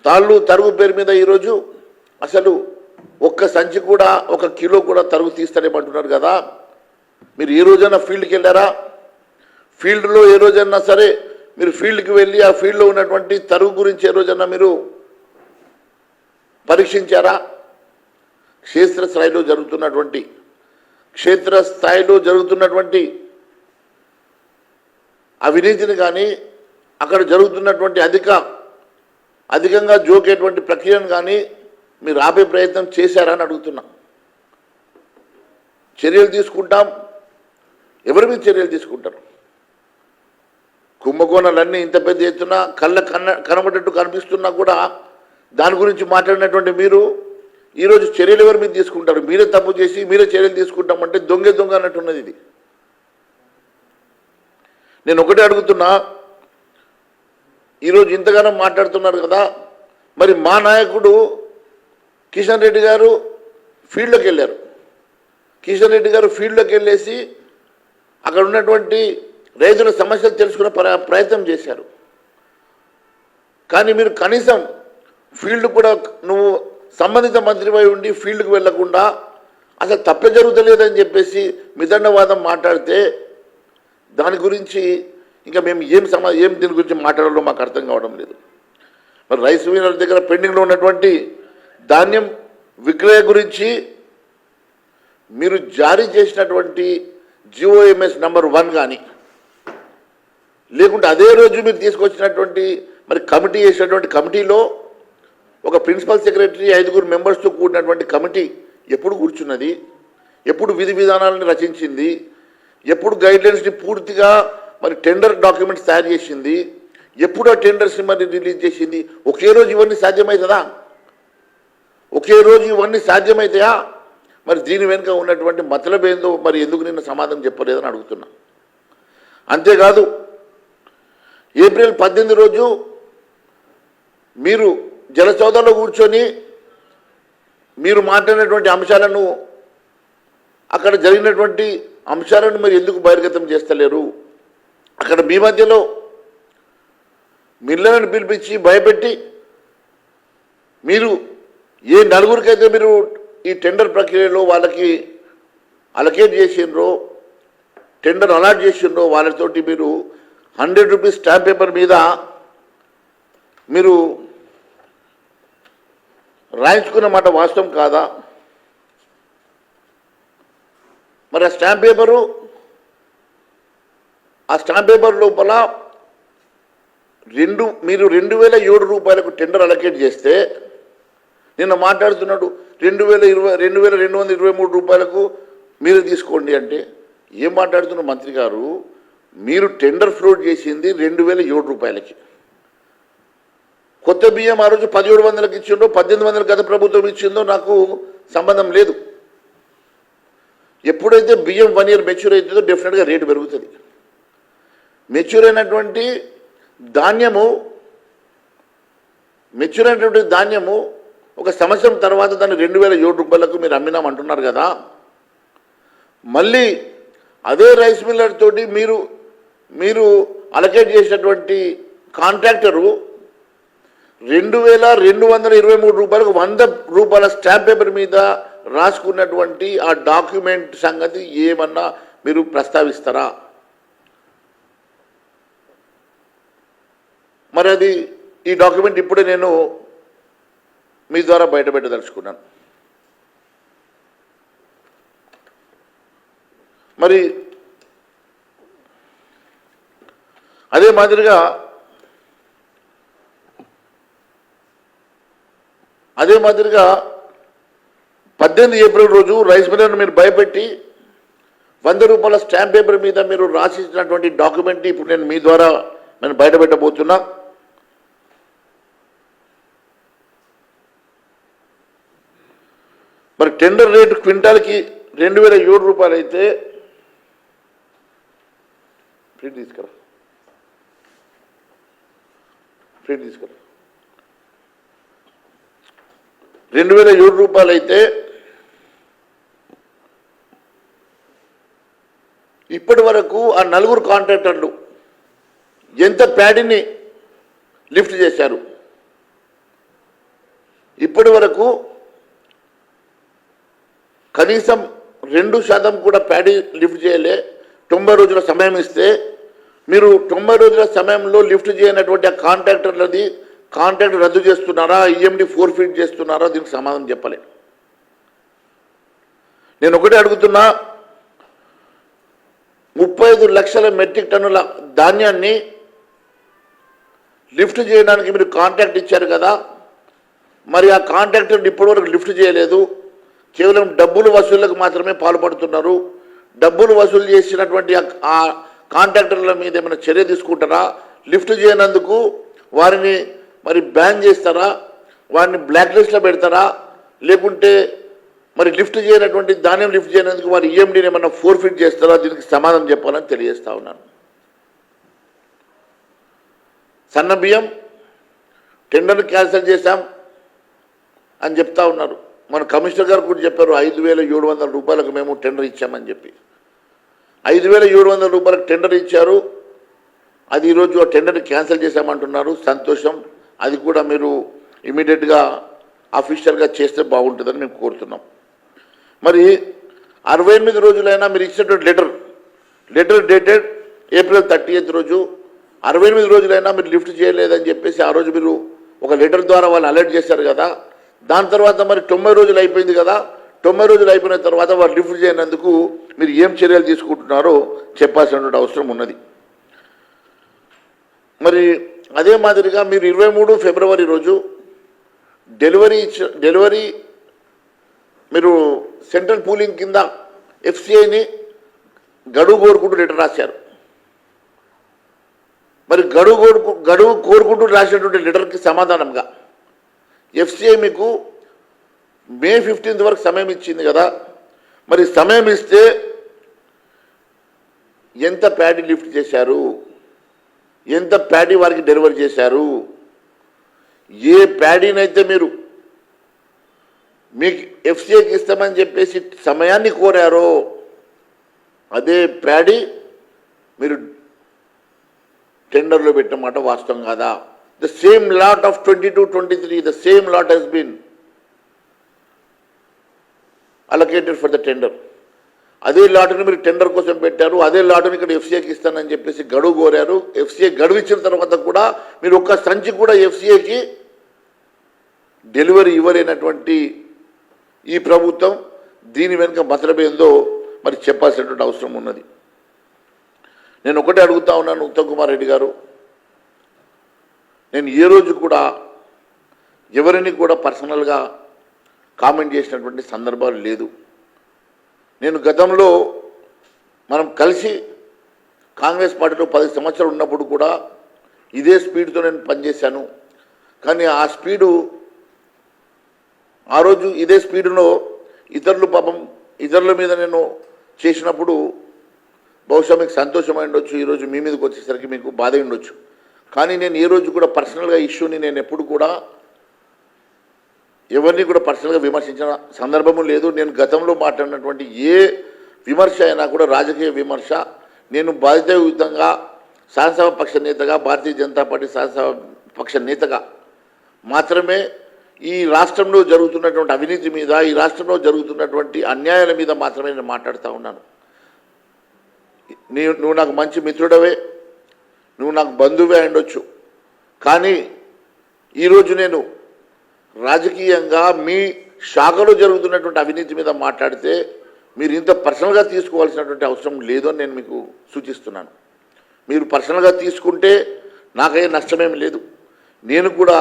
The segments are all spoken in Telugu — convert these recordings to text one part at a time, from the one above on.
తాళ్ళు తరుగు పేరు మీద ఈరోజు అసలు ఒక్క సంచి కూడా ఒక కిలో కూడా తరుగు తీస్తారేమంటున్నారు కదా. మీరు ఏ రోజైనా ఫీల్డ్కి వెళ్ళారా? ఫీల్డ్లో ఏ రోజన్నా సరే మీరు ఫీల్డ్కి వెళ్ళి ఆ ఫీల్డ్లో ఉన్నటువంటి తరుగు గురించి ఏ రోజన్నా మీరు పరీక్షించారా? క్షేత్రస్థాయిలో జరుగుతున్నటువంటి అవినీతిని కానీ అక్కడ జరుగుతున్నటువంటి అధికంగా జోకేటువంటి ప్రక్రియను కానీ మీరు ఆపే ప్రయత్నం చేశారా అని అడుగుతున్నా. చర్యలు తీసుకుంటాం. ఎవరి మీద చర్యలు తీసుకుంటారు? కుంభకోణాలన్నీ ఇంత పెద్ద ఎత్తున కనబడేట్టు కనిపిస్తున్నా కూడా దాని గురించి మాట్లాడినటువంటి మీరు ఈరోజు చర్యలు ఎవరి మీద తీసుకుంటారు? మీరే తప్పు చేసి మీరే చర్యలు తీసుకుంటామంటే దొంగ అన్నట్టున్నది ఇది. నేను ఒకటే అడుగుతున్నా, ఈరోజు ఇంతగానో మాట్లాడుతున్నారు కదా, మరి మా నాయకుడు కిషన్ రెడ్డి గారు ఫీల్డ్లోకి వెళ్ళారు. కిషన్ రెడ్డి గారు ఫీల్డ్లోకి వెళ్ళేసి అక్కడ ఉన్నటువంటి రైతుల సమస్యలు తెలుసుకునే ప్రయత్నం చేశారు. కానీ మీరు కనీసం ఫీల్డ్ కూడా నువ్వు సంబంధిత మంత్రిపై ఉండి ఫీల్డ్కి వెళ్లకుండా అసలు తప్పే జరుగుతలేదని చెప్పేసి మిదండవాదం మాట్లాడితే దాని గురించి ఇంకా మేము ఏం దీని గురించి మాట్లాడాలో మాకు అర్థం కావడం లేదు. మరి రైస్ మిల్లర్ల దగ్గర పెండింగ్లో ఉన్నటువంటి ధాన్యం విక్రయ గురించి మీరు జారీ చేసినటువంటి GOMS నంబర్ 1 కానీ లేకుంటే అదే రోజు మీరు తీసుకొచ్చినటువంటి మరి కమిటీ చేసినటువంటి కమిటీలో ఒక ప్రిన్సిపల్ సెక్రటరీ 5 మెంబర్స్తో కూడినటువంటి కమిటీ ఎప్పుడు కూర్చున్నది? ఎప్పుడు విధి విధానాలను రచించింది? ఎప్పుడు గైడ్లైన్స్ని పూర్తిగా మరి టెండర్ డాక్యుమెంట్స్ తయారు చేసింది? ఎప్పుడు ఆ టెండర్స్ని మరి రిలీజ్ చేసింది? ఒకే రోజు ఇవన్నీ సాధ్యమవుతుందా? మరి దీని వెనుక ఉన్నటువంటి మతలబేందో మరి ఎందుకు నిన్న సమాధానం చెప్పలేదని అడుగుతున్నా. అంతేకాదు ఏప్రిల్ 18 రోజు మీరు జలసౌధలో కూర్చొని మీరు మాట్లాడినటువంటి అంశాలను అక్కడ జరిగినటువంటి అంశాలను మీరు ఎందుకు బహిర్గతం చేస్తలేరు? అక్కడ మీ మధ్యలో మిల్లర్లను పిలిపించి భయపెట్టి మీరు ఏ నలుగురికైతే మీరు ఈ టెండర్ ప్రక్రియలో వాళ్ళకి అలకేట్ చేసిండ్రో టెండర్ అలాట్ చేసిండ్రో వాళ్ళతోటి మీరు 100 రూపీస్ స్టాంప్ పేపర్ మీద మీరు రాయించుకున్న మాట వాస్తవం కాదా? మరి ఆ స్టాంప్ పేపర్ లోపల మీరు 2007 రూపాయలకు టెండర్ అలకేట్ చేస్తే నిన్న మాట్లాడుతున్నాడు 2223 రూపాయలకు మీరు తీసుకోండి అంటే ఏం మాట్లాడుతున్న మంత్రి గారు? మీరు టెండర్ ఫ్లోట్ చేసింది 2007 రూపాయలకి. కొత్త బియ్యం ఆ రోజు 1700కి ఇచ్చిండో 1800 గత ప్రభుత్వం ఇచ్చిందో నాకు సంబంధం లేదు. ఎప్పుడైతే బియ్యం 1 ఇయర్ మెచ్యూర్ అవుతుందో డెఫినెట్గా రేటు పెరుగుతుంది. మెచ్యూర్ అయినటువంటి ధాన్యము ఒక సంవత్సరం తర్వాత దాన్ని 2007 రూపాయలకు మీరు అమ్మినామంటున్నారు కదా. మళ్ళీ అదే రైస్ మిల్లర్ తోటి మీరు అలకేట్ చేసినటువంటి కాంట్రాక్టరు 2223 రూపాయలకు 100 రూపాయల స్టాంప్ పేపర్ మీద రాసుకున్నటువంటి ఆ డాక్యుమెంట్ సంగతి ఏమన్నా మీరు ప్రస్తావిస్తారా? మరి అది ఈ డాక్యుమెంట్ ఇప్పుడే నేను మీ ద్వారా బయటపెట్టదలుచుకున్నాను. మరి అదే మాదిరిగా 18 ఏప్రిల్ రోజు రైస్ మిల్లర్ను మీరు భయపెట్టి 100 రూపాయల స్టాంప్ పేపర్ మీద మీరు రాసిచ్చినటువంటి డాక్యుమెంట్ ఇప్పుడు నేను మీ ద్వారా బయటపెట్టబోతున్నా. మరి టెండర్ రేటు క్వింటాల్కి 2007 రూపాయలు అయితే ఫ్రీ తీసుకురా 2007 రూపాయలు అయితే ఇప్పటి వరకు ఆ 4 కాంట్రాక్టర్లు ఎంత ప్యాడీని లిఫ్ట్ చేశారు? ఇప్పటి వరకు కనీసం 2% కూడా ప్యాడీ లిఫ్ట్ చేయలే. 90 రోజుల సమయం ఇస్తే మీరు 90 రోజుల సమయంలో లిఫ్ట్ చేయనటువంటి ఆ కాంట్రాక్టర్లది కాంట్రాక్ట్ రద్దు చేస్తున్నారా, ఈఎండి ఫోర్ఫిట్ చేస్తున్నారా, దీనికి సమాధానం చెప్పలే. నేను ఒకటే అడుగుతున్నా, 35 లక్షల మెట్రిక్ టన్నుల ధాన్యాన్ని లిఫ్ట్ చేయడానికి మీరు కాంట్రాక్ట్ ఇచ్చారు కదా, మరి ఆ కాంట్రాక్టర్ ఇప్పటివరకు లిఫ్ట్ చేయలేదు, కేవలం డబ్బులు వసూళ్లకు మాత్రమే పాల్పడుతున్నారు. డబ్బులు వసూలు చేసినటువంటి ఆ కాంట్రాక్టర్ల మీద ఏమైనా చర్య తీసుకుంటారా? లిఫ్ట్ చేయనందుకు వారిని మరి బ్యాన్ చేస్తారా, వారిని బ్లాక్ లిస్ట్లో పెడతారా, లేకుంటే మరి లిఫ్ట్ చేయనటువంటి ధాన్యం లిఫ్ట్ చేయనందుకు వారి ఈఎండీని ఏమన్నా ఫోర్ఫిట్ చేస్తారా? దీనికి సమాధానం చెప్పాలని తెలియజేస్తా ఉన్నాను. సన్న బియ్యం టెండర్ను క్యాన్సిల్ చేశాం అని చెప్తా ఉన్నారు. మన కమిషనర్ గారు కూడా చెప్పారు 5,700 రూపాయలకు మేము టెండర్ ఇచ్చామని చెప్పి. 5,700 రూపాయలకు టెండర్ ఇచ్చారు. అది ఈరోజు ఆ టెండర్ని క్యాన్సిల్ చేశామంటున్నారు. సంతోషం, అది కూడా మీరు ఇమీడియట్గా అఫీషియల్గా చేస్తే బాగుంటుందని మేము కోరుతున్నాం. మరి 68 రోజులైనా మీరు ఇచ్చినటువంటి లెటర్ డేటెడ్ ఏప్రిల్ 30th రోజు, 68 రోజులైనా మీరు లిఫ్ట్ చేయలేదని చెప్పేసి ఆ రోజు మీరు ఒక లెటర్ ద్వారా వాళ్ళు అలర్ట్ చేశారు కదా. దాని తర్వాత మరి 90 రోజులు అయిపోయింది కదా. 90 రోజులు అయిపోయిన తర్వాత వాళ్ళు లిఫ్ట్ చేయనందుకు మీరు ఏం చర్యలు తీసుకుంటున్నారో చెప్పాల్సినటువంటి అవసరం ఉన్నది. మరి అదే మాదిరిగా మీరు 23 ఫిబ్రవరి రోజు డెలివరీ మీరు సెంట్రల్ పూలింగ్ కింద ఎఫ్సిఐని గడువు కోరుకుంటూ లెటర్ రాశారు. మరి గడువు కోరుకుంటూ రాసినటువంటి లెటర్కి సమాధానంగా ఎఫ్సిఐ మీకు May 15 వరకు సమయం ఇచ్చింది కదా. మరి సమయం ఇస్తే ఎంత ప్యాడీ లిఫ్ట్ చేశారు, ఎంత ప్యాడీ వారికి డెలివరీ చేశారు, ఏ ప్యాడీనైతే మీరు మీకు ఎఫ్సిఐకి ఇస్తామని చెప్పేసి సమయాన్ని కోరారో అదే ప్యాడీ మీరు టెండర్లో పెట్టినమాట వాస్తవం కాదా? The same lot of 22-23 the same lot has been allocated for the tender. అదే లాటుని మీరు టెండర్ కోసం పెట్టారు, అదే లాటుని ఇక్కడ ఎఫ్సిఐకి ఇస్తానని చెప్పేసి గడువు కోరారు. ఎఫ్సిఐ గడువు ఇచ్చిన తర్వాత కూడా మీరు ఒక్క సంచి కూడా ఎఫ్సిఐకి డెలివరీ ఇవ్వలేనటువంటి ఈ ప్రభుత్వం దీని వెనుక మతలబేందో మరి చెప్పాల్సినటువంటి అవసరం ఉన్నది. నేను ఒకటే అడుగుతా ఉన్నాను ఉత్తమ్ కుమార్ రెడ్డి గారు, నేను ఏ రోజు కూడా ఎవరిని కూడా పర్సనల్గా కామెంట్ చేసినటువంటి సందర్భాలు లేదు. నేను గతంలో మనం కలిసి కాంగ్రెస్ పార్టీలో 10 సంవత్సరాలు ఉన్నప్పుడు కూడా ఇదే స్పీడ్తో నేను పనిచేశాను. కానీ ఆ స్పీడు ఆ రోజు ఇదే స్పీడులో ఇతరుల మీద నేను చేసినప్పుడు బహుశా మీకు సంతోషమై ఉండొచ్చు, ఈరోజు మీ మీదకి వచ్చేసరికి మీకు బాధ ఉండొచ్చు. కానీ నేను ఏ రోజు కూడా పర్సనల్గా ఇష్యూని నేను ఎప్పుడు కూడా ఎవరిని కూడా పర్సనల్గా విమర్శించిన సందర్భము లేదు. నేను గతంలో మాట్లాడినటువంటి ఏ విమర్శ అయినా కూడా రాజకీయ విమర్శ, నేను బాధ్యతాయుతంగా శాసనసభ పక్ష నేతగా, భారతీయ జనతా పార్టీ శాసనసభ పక్ష నేతగా మాత్రమే ఈ రాష్ట్రంలో జరుగుతున్నటువంటి అవినీతి మీద, ఈ రాష్ట్రంలో జరుగుతున్నటువంటి అన్యాయాల మీద మాత్రమే నేను మాట్లాడుతూ ఉన్నాను. నువ్వు నాకు మంచి మిత్రుడవే, నువ్వు నాకు బంధువే ఉండొచ్చు, కానీ ఈరోజు నేను రాజకీయంగా మీ శాఖలో జరుగుతున్నటువంటి అవినీతి మీద మాట్లాడితే మీరు ఇంత పర్సనల్గా తీసుకోవాల్సినటువంటి అవసరం లేదు అని నేను మీకు సూచిస్తున్నాను. మీరు పర్సనల్గా తీసుకుంటే నాకయ్యే నష్టమేం లేదు. నేను కూడా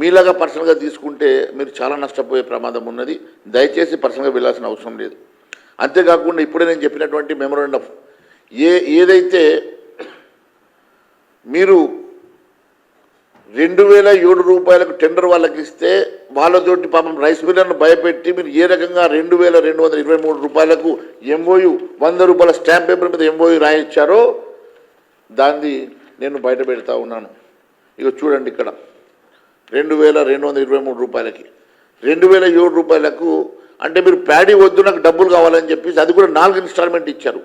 మీలాగా పర్సనల్గా తీసుకుంటే మీరు చాలా నష్టపోయే ప్రమాదం ఉన్నది. దయచేసి పర్సనల్గా వెళ్ళాల్సిన అవసరం లేదు. అంతేకాకుండా ఇప్పుడే నేను చెప్పినటువంటి మెమోరాండం ఏదైతే మీరు 2,007 రూపాయలకు టెండర్ వాళ్ళకి ఇస్తే వాళ్ళతోటి పాపం రైస్ మిల్లర్ను భయపెట్టి మీరు ఏ రకంగా 2,223 రూపాయలకు ఎంఓయు 100 రూపాయల స్టాంప్ పేపర్ మీద ఎంఓయు రాయించారో దాన్ని నేను బయట పెడతా ఉన్నాను. ఇక చూడండి, ఇక్కడ 2,223 రూపాయలకి 2,007 రూపాయలకు అంటే మీరు ప్యాడీ వద్దు నాకు డబ్బులు కావాలని చెప్పేసి అది కూడా 4 ఇన్స్టాల్మెంట్ ఇచ్చారు.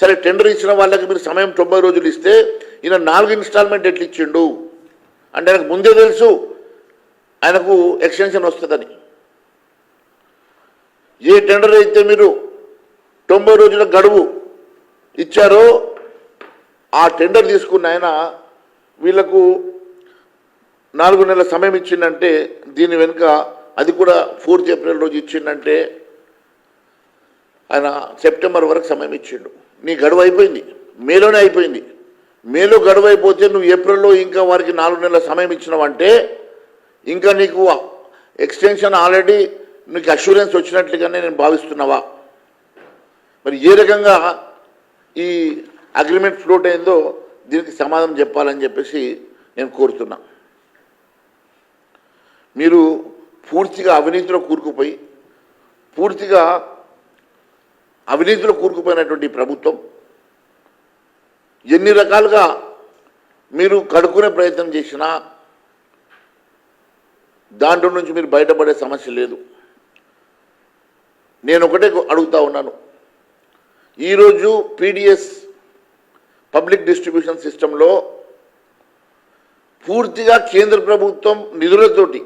సరే, టెండర్ ఇచ్చిన వాళ్ళకి మీరు సమయం 90 రోజులు ఇస్తే ఈయన 4 ఇన్స్టాల్మెంట్ ఎట్లా ఇచ్చిండు అంటే నాకు ముందే తెలుసు ఆయనకు ఎక్స్టెన్షన్ వస్తుందని. ఏ టెండర్ అయితే మీరు 90 రోజుల గడువు ఇచ్చారో ఆ టెండర్ తీసుకున్న ఆయన వీళ్లకు 4 నెలల సమయం ఇచ్చిందంటే దీని వెనుక అది కూడా 4th ఏప్రిల్ రోజు ఇచ్చిందంటే ఆయన సెప్టెంబర్ వరకు సమయం ఇచ్చిండు. నీ గడువు అయిపోయింది, మేలోనే అయిపోయింది. మేలో గడువు అయిపోతే నువ్వు ఏప్రిల్లో ఇంకా వారికి 4 నెలల సమయం ఇచ్చినావంటే ఇంకా నీకు ఎక్స్టెన్షన్ ఆల్రెడీ నీకు అష్యూరెన్స్ వచ్చినట్లుగానే నేను భావిస్తున్నావా? మరి ఏ రకంగా ఈ అగ్రిమెంట్ ఫ్లోట్ అయిందో దీనికి సమాధానం చెప్పాలని చెప్పేసి నేను కోరుతున్నా. మీరు పూర్తిగా అవినీతిలో కూరుకుపోయినటువంటి ప్రభుత్వం ఎన్ని రకాలుగా మీరు కడుక్కునే ప్రయత్నం చేసినా దాంట్లో నుంచి మీరు బయటపడే సమస్య లేదు. నేను ఒకటే అడుగుతా ఉన్నాను, ఈరోజు పీడిఎస్ పబ్లిక్ డిస్ట్రిబ్యూషన్ సిస్టంలో పూర్తిగా కేంద్ర ప్రభుత్వం నిధులతోటి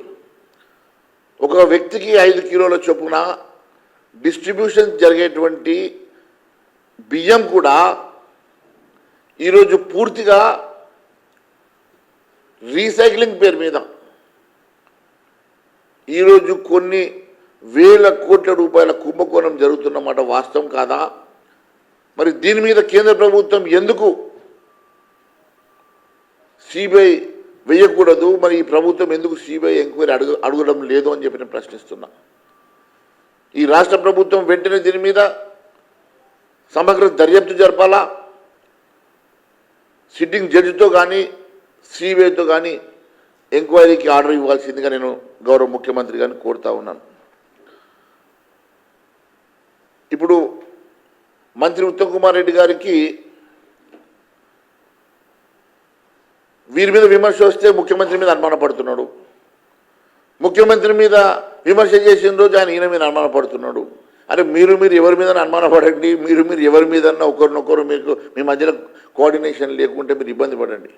ఒక వ్యక్తికి 5 కిలోల చొప్పున డిస్ట్రిబ్యూషన్ జరిగేటువంటి బియ్యం కూడా ఈరోజు పూర్తిగా రీసైక్లింగ్ పేరు మీద ఈరోజు కొన్ని వేల కోట్ల రూపాయల కుంభకోణం జరుగుతున్నమాట. వాస్తవం కాదా? మరి దీని మీద కేంద్ర ప్రభుత్వం ఎందుకు సిబిఐ వేయకూడదు? మరి ఈ ప్రభుత్వం ఎందుకు సిబిఐ ఎంక్వైరీ అడగడం లేదు అని చెప్పి నేను ప్రశ్నిస్తున్నా. ఈ రాష్ట్ర ప్రభుత్వం వెంటనే దీని మీద సమగ్ర దర్యాప్తు జరపాలా, సిట్టింగ్ జడ్జితో కానీ సిబిఐతో కానీ ఎంక్వైరీకి ఆర్డర్ ఇవ్వాల్సిందిగా నేను గౌరవ ముఖ్యమంత్రి గారిని కోరుతా ఉన్నాను. ఇప్పుడు మంత్రి ఉత్తమ్ కుమార్ రెడ్డి గారికి వీరి మీద విమర్శ వస్తే ముఖ్యమంత్రి మీద అనుమానపడుతున్నాడు. ముఖ్యమంత్రి మీద విమర్శ చేసిన రోజు ఆయన ఈయన మీద అనుమానపడుతున్నాడు. అరే మీరు ఎవరి మీద అనుమానపడండి, మీరు ఎవరి మీద ఒకరినొకరు మీకు మీ మధ్యలో కోఆర్డినేషన్ లేకుంటే మీరు ఇబ్బంది పడండి.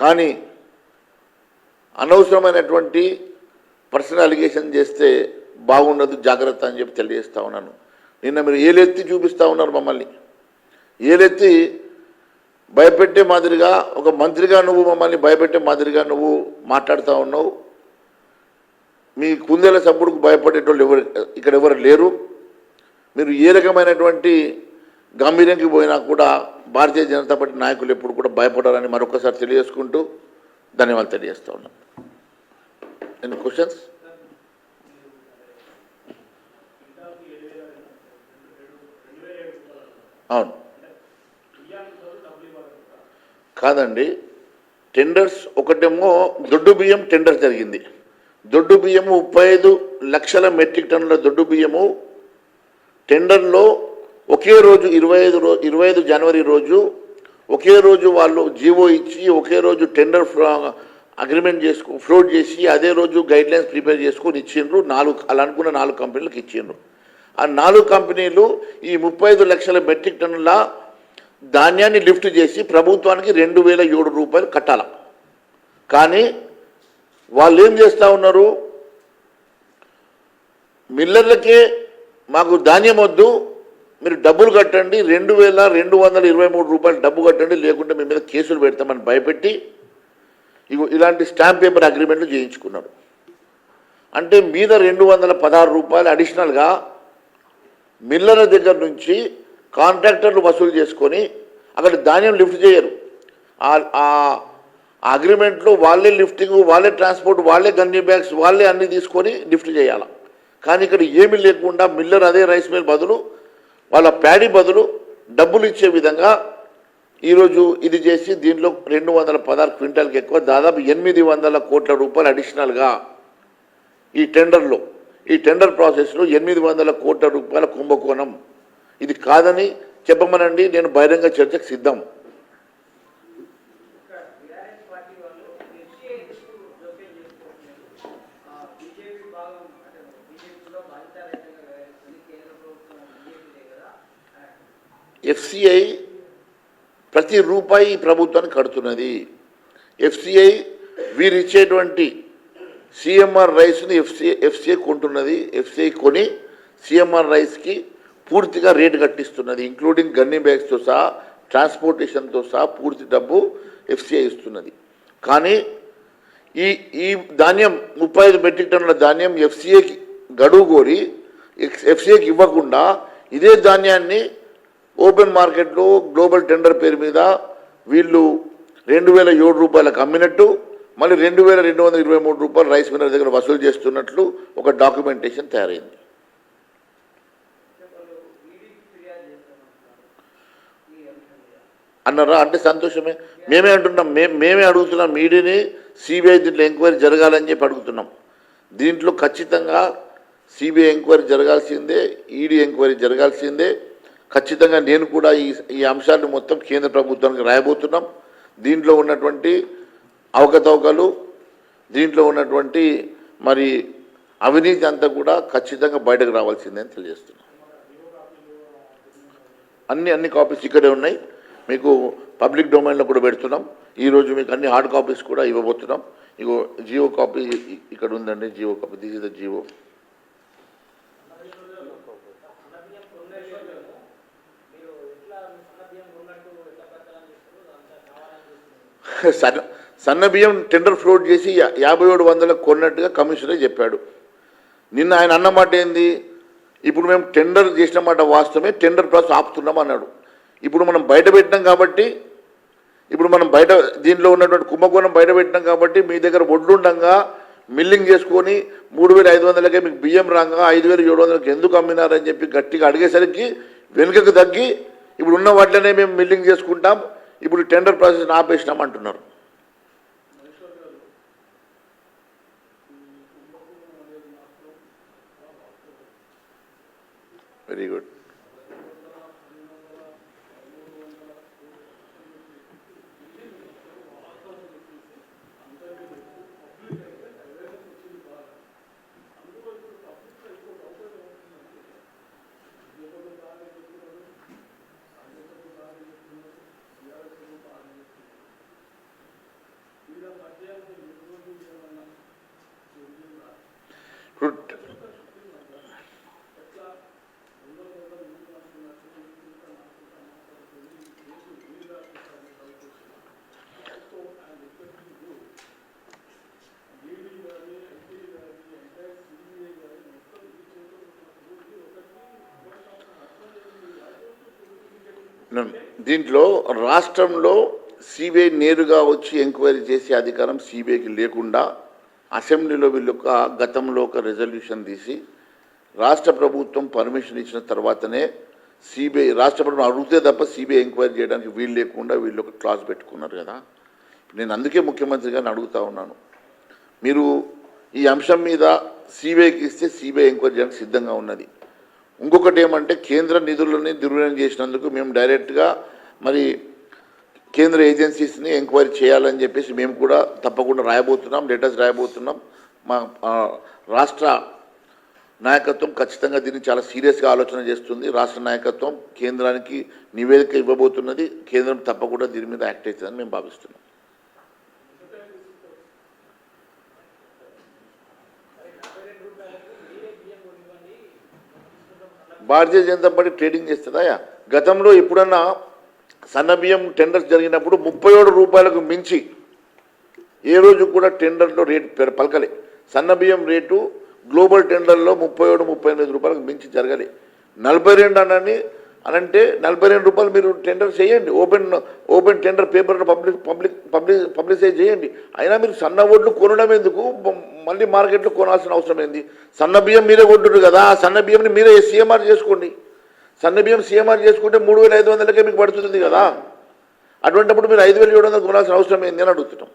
కానీ అనవసరమైనటువంటి పర్సనల్ అలిగేషన్ చేస్తే బాగుండదు, జాగ్రత్త అని చెప్పి తెలియజేస్తా ఉన్నాను. నిన్న మీరు ఏలెత్తి చూపిస్తూ ఉన్నారు మమ్మల్ని, ఏలెత్తి భయపెట్టే మాదిరిగా ఒక మంత్రిగా నువ్వు మమ్మల్ని భయపెట్టే మాదిరిగా నువ్వు మాట్లాడుతూ ఉన్నావు. మీ కుందేల సప్పుడుకు భయపడేటోళ్ళు ఇక్కడ ఎవరు లేరు. మీరు ఏ రకమైనటువంటి గంభీర్యంకి పోయినా కూడా భారతీయ జనతా పార్టీ నాయకులు ఎప్పుడు కూడా భయపడాలని మరొకసారి తెలియజేసుకుంటూ ధన్యవాదాలు తెలియజేస్తా ఉన్నాను. ఎన్ని క్వశ్చన్స్? అవును కాదండి, టెండర్స్ ఒకటేమో దొడ్డు బియ్యం టెండర్ జరిగింది. దొడ్డు బియ్యము 35 లక్షల మెట్రిక్ టన్నుల దొడ్డు బియ్యము టెండర్లో ఒకే రోజు 25 జనవరి రోజు ఒకే రోజు వాళ్ళు జీవో ఇచ్చి ఒకే రోజు టెండర్ అగ్రిమెంట్ ఫ్లోట్ చేసి అదే రోజు గైడ్లైన్స్ ప్రిపేర్ చేసుకొని ఇచ్చిండ్రు. అలా అనుకున్న 4 కంపెనీలకు ఇచ్చిండ్రు. ఆ 4 కంపెనీలు ఈ 35 లక్షల మెట్రిక్ టన్నుల ధాన్యాన్ని లిఫ్ట్ చేసి ప్రభుత్వానికి 2007 రూపాయలు కట్టాల. కానీ వాళ్ళు ఏం చేస్తూ ఉన్నారు, మిల్లర్లకే మాకు ధాన్యం వద్దు, మీరు డబ్బులు కట్టండి, 2223 రూపాయలు డబ్బు కట్టండి, లేకుంటే మీ మీద కేసులు పెడతామని భయపెట్టి ఇలాంటి స్టాంప్ పేపర్ అగ్రిమెంట్లు చేయించుకున్నారు. అంటే మీద 216 రూపాయలు అడిషనల్గా మిల్లర్ల దగ్గర నుంచి కాంట్రాక్టర్లు వసూలు చేసుకొని అక్కడ ధాన్యం లిఫ్ట్ చేయరు. ఆ అగ్రిమెంట్లో వాళ్ళే లిఫ్టింగ్, వాళ్ళే ట్రాన్స్పోర్ట్, వాళ్ళే గన్ని బ్యాగ్స్, వాళ్ళే అన్నీ తీసుకొని లిఫ్ట్ చేయాలి. కానీ ఇక్కడ ఏమీ లేకుండా మిల్లర్ అదే రైస్ మిల్ బదులు వాళ్ళ ప్యాడీ బదులు డబ్బులు ఇచ్చే విధంగా ఈరోజు ఇది చేసి దీంట్లో 216 క్వింటాల్కి ఎక్కువ దాదాపు 800 కోట్ల రూపాయలు అడిషనల్గా ఈ టెండర్ ప్రాసెస్లో 800 కోట్ల రూపాయల కుంభకోణం. ఇది కాదని చెప్పమనండి, నేను బహిరంగ చర్చకు సిద్ధం. ఎఫ్సిఐ ప్రతి రూపాయి ప్రభుత్వానికి కడుతున్నది. ఎఫ్సిఐ వీరు ఇచ్చేటువంటి సిఎంఆర్ రైస్ని ఎఫ్సిఐ కొంటున్నది. ఎఫ్సిఐ కొని సిఎంఆర్ రైస్కి పూర్తిగా రేటు కట్టిస్తున్నది, ఇంక్లూడింగ్ గన్నీ బ్యాగ్స్తో సహా ట్రాన్స్పోర్టేషన్తో సహా పూర్తి డబ్బు ఎఫ్సిఐ ఇస్తున్నది. కానీ ఈ ధాన్యం 35 మెట్రిక్ టన్నుల ధాన్యం ఎఫ్సిఐకి గడువు కోరి ఎఫ్సిఐకి ఇవ్వకుండా ఇదే ధాన్యాన్ని ఓపెన్ మార్కెట్లో గ్లోబల్ టెండర్ పేరు మీద వీళ్ళు 2007 రూపాయలకు అమ్మినట్టు మళ్ళీ 2223 రూపాయలు రైస్ మిల్లర్ దగ్గర వసూలు చేస్తున్నట్లు ఒక డాక్యుమెంటేషన్ తయారైంది. అన్నారా? అంటే సంతోషమే. మేమే అంటున్నాం, మేమే అడుగుతున్నాం, మీడియాని సిబిఐ దీంట్లో ఎంక్వైరీ జరగాలని చెప్పి అడుగుతున్నాం. దీంట్లో ఖచ్చితంగా సిబిఐ ఎంక్వైరీ జరగాల్సిందే, ఈడీ ఎంక్వైరీ జరగాల్సిందే. ఖచ్చితంగా నేను కూడా ఈ అంశాన్ని మొత్తం కేంద్ర ప్రభుత్వానికి రాయబోతున్నాం. దీంట్లో ఉన్నటువంటి అవకతవకలు, దీంట్లో ఉన్నటువంటి మరి అవినీతి అంతా కూడా ఖచ్చితంగా బయటకు రావాల్సిందే అని తెలియజేస్తున్నాం. అన్ని కాపీస్ ఇక్కడే ఉన్నాయి, మీకు పబ్లిక్ డొమైన్లో కూడా పెడుతున్నాం. ఈరోజు మీకు అన్ని హార్డ్ కాపీస్ కూడా ఇవ్వబోతున్నాం. ఇగో జియో కాపీ ఇక్కడ ఉందండి, GO copy, this is the GO. సన్న బియ్యం టెండర్ ఫ్లోట్ చేసి 5700 కొన్నట్టుగా కమిషనర్ చెప్పాడు. నిన్న ఆయన అన్నమాట ఏంది, ఇప్పుడు మేము టెండర్ చేసిన మాట వాస్తవమే, టెండర్ ప్రాసెస్ ఆపుతున్నాం అన్నాడు. ఇప్పుడు మనం బయట పెట్టినాం కాబట్టి, ఇప్పుడు మనం బయట దీంట్లో ఉన్నటువంటి కుంభకోణం బయట పెట్టినాం కాబట్టి మీ దగ్గర ఒడ్లుండగా మిల్లింగ్ చేసుకొని 3500కే మీకు బియ్యం రాగా 5700కి ఎందుకు అమ్మినారని చెప్పి గట్టిగా అడిగేసరికి వెనుకకు తగ్గి ఇప్పుడు ఉన్న వాటిలోనే మేము మిల్లింగ్ చేసుకుంటాం, ఇప్పుడు టెండర్ ప్రాసెస్ ఆపేసినాం అంటున్నారు. Very good. దీంట్లో రాష్ట్రంలో సిబిఐ నేరుగా వచ్చి ఎంక్వైరీ చేసే అధికారం సిబిఐకి లేకుండా అసెంబ్లీలో వీళ్ళు గతంలో ఒక రెజల్యూషన్ తీసి రాష్ట్ర ప్రభుత్వం పర్మిషన్ ఇచ్చిన తర్వాతనే సిబిఐ, రాష్ట్ర ప్రభుత్వం అడిగితే తప్ప సిబిఐ ఎంక్వైరీ చేయడానికి వీలు లేకుండా వీళ్ళు ఒక క్లాజ్ పెట్టుకున్నారు కదా. నేను అందుకే ముఖ్యమంత్రి గారిని అడుగుతా ఉన్నాను, మీరు ఈ అంశం మీద సిబిఐకి ఇస్తే సిబిఐ ఎంక్వైరీ చేయడానికి సిద్ధంగా ఉన్నది. ఇంకొకటి ఏమంటే కేంద్ర నిధులని దుర్వినియోగం చేసినందుకు మేము డైరెక్ట్గా మరి కేంద్ర ఏజెన్సీస్ని ఎంక్వైరీ చేయాలని చెప్పేసి మేము కూడా తప్పకుండా రాయబోతున్నాం, లెటర్స్ రాయబోతున్నాం. మా రాష్ట్ర నాయకత్వం ఖచ్చితంగా దీన్ని చాలా సీరియస్గా ఆలోచన చేస్తుంది. రాష్ట్ర నాయకత్వం కేంద్రానికి నివేదిక ఇవ్వబోతున్నది, కేంద్రం తప్పకుండా దీని మీద యాక్ట్ అవుతుందని మేము భావిస్తున్నాం. భారతీయ జనతా పార్టీ ట్రేడింగ్ చేస్తుందా? గతంలో ఎప్పుడన్నా సన్నబియ్యం టెండర్స్ జరిగినప్పుడు 37 రూపాయలకు మించి ఏ రోజు కూడా టెండర్లో రేటు పలకలే. సన్నబియ్యం రేటు గ్లోబల్ టెండర్లో 37-38 రూపాయలకు మించి జరగలే. 42 అనంటే 42 రూపాయలు మీరు టెండర్ చేయండి, ఓపెన్ టెండర్ పేపర్లో పబ్లిసైజ్ చేయండి. అయినా మీరు సన్న ఓట్లు కొనడం ఎందుకు, మళ్ళీ మార్కెట్లో కొనాల్సిన అవసరం ఏంది? సన్న బియ్యం మీరే కొంటున్నారు కదా, సన్న బియ్యంని మీరే సీఎంఆర్ చేసుకోండి. సన్న బియ్యం సీఎంఆర్ చేసుకుంటే 3500కే మీకు పడుతుంది కదా. అటువంటిప్పుడు మీరు 5700 కొనాల్సిన అవసరం ఏంది అని అడుగుతున్నాం.